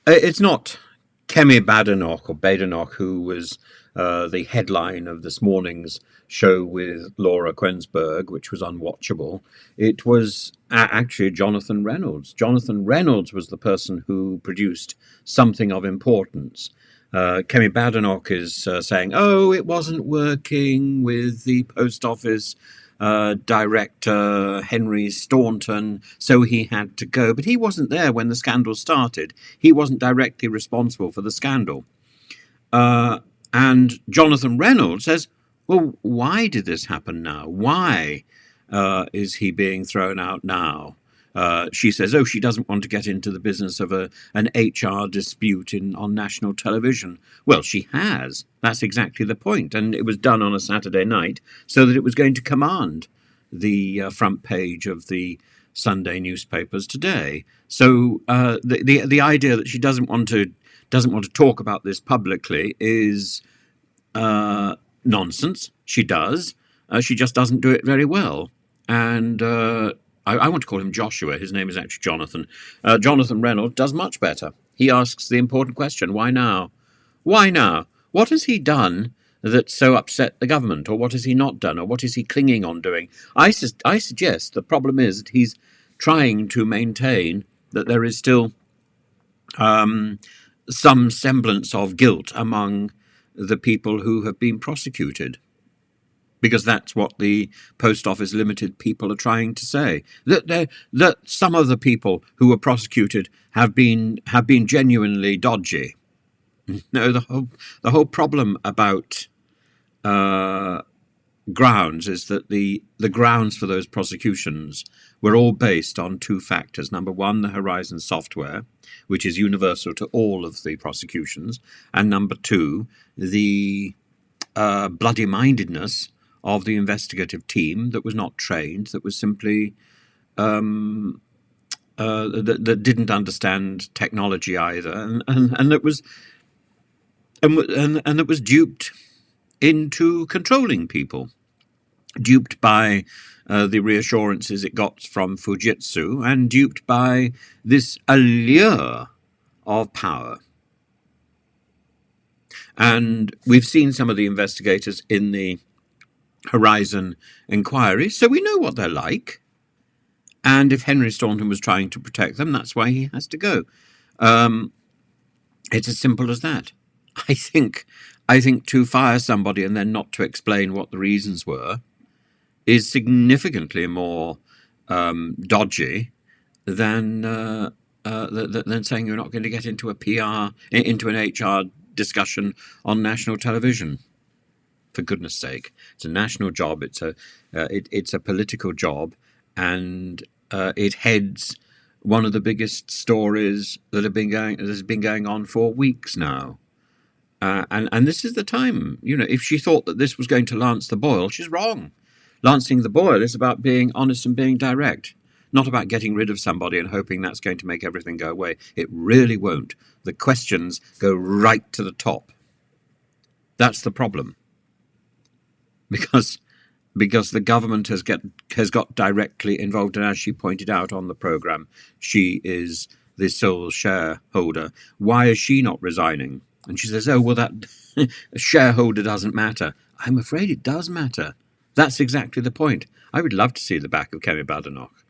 It's not Kemi Badenoch or Badenoch who was the headline of this morning's show with Laura Quensberg, which was unwatchable. It was actually Jonathan Reynolds. Jonathan Reynolds was the person who produced something of importance. Kemi Badenoch is saying, "Oh, it wasn't working with the post office director Henry Staunton, so he had to go." But he wasn't there when the scandal started. He wasn't directly responsible for the scandal. And Jonathan Reynolds says, "Well, why did this happen now? Why is he being thrown out now?" She says, "Oh, she doesn't want to get into the business of an HR dispute on national television." Well, she has. That's exactly the point. And it was done on a Saturday night so that it was going to command the front page of the Sunday newspapers today. So the idea that she doesn't want to talk about this publicly is nonsense. She does. She just doesn't do it very well. And I want to call him Joshua. His name is actually Jonathan. Jonathan Reynolds does much better. He asks the important question, why now? Why now? What has he done that so upset the government? Or what has he not done? Or what is he clinging on doing? I suggest the problem is that he's trying to maintain that there is still some semblance of guilt among the people who have been prosecuted. Because that's what the Post Office Limited people are trying to say. That some of the people who were prosecuted have been genuinely dodgy. No, the whole problem about grounds is that the grounds for those prosecutions were all based on two factors. Number one, the Horizon software, which is universal to all of the prosecutions, and number two, the bloody-mindedness of the investigative team that was not trained, that was simply that didn't understand technology either, and that was that was duped into controlling people, duped by the reassurances it got from Fujitsu, and duped by this allure of power. And we've seen some of the investigators in the Horizon inquiry, so we know what they're like. And if Henry Staunton was trying to protect them, that's why he has to go. It's as simple as that. I think to fire somebody and then not to explain what the reasons were is significantly more dodgy than saying you're not going to get into into an HR discussion on national television. For goodness sake, it's a national job. It's a political job, and it heads one of the biggest stories that has been going on for weeks now. And this is the time. If she thought that this was going to lance the boil, she's wrong. Lancing the boil is about being honest and being direct, not about getting rid of somebody and hoping that's going to make everything go away. It really won't. The questions go right to the top. That's the problem. Because the government has got directly involved, and as she pointed out on the programme, she is the sole shareholder. Why is she not resigning? And she says, "Oh, well, that shareholder doesn't matter." I'm afraid it does matter. That's exactly the point. I would love to see the back of Kemi Badenoch.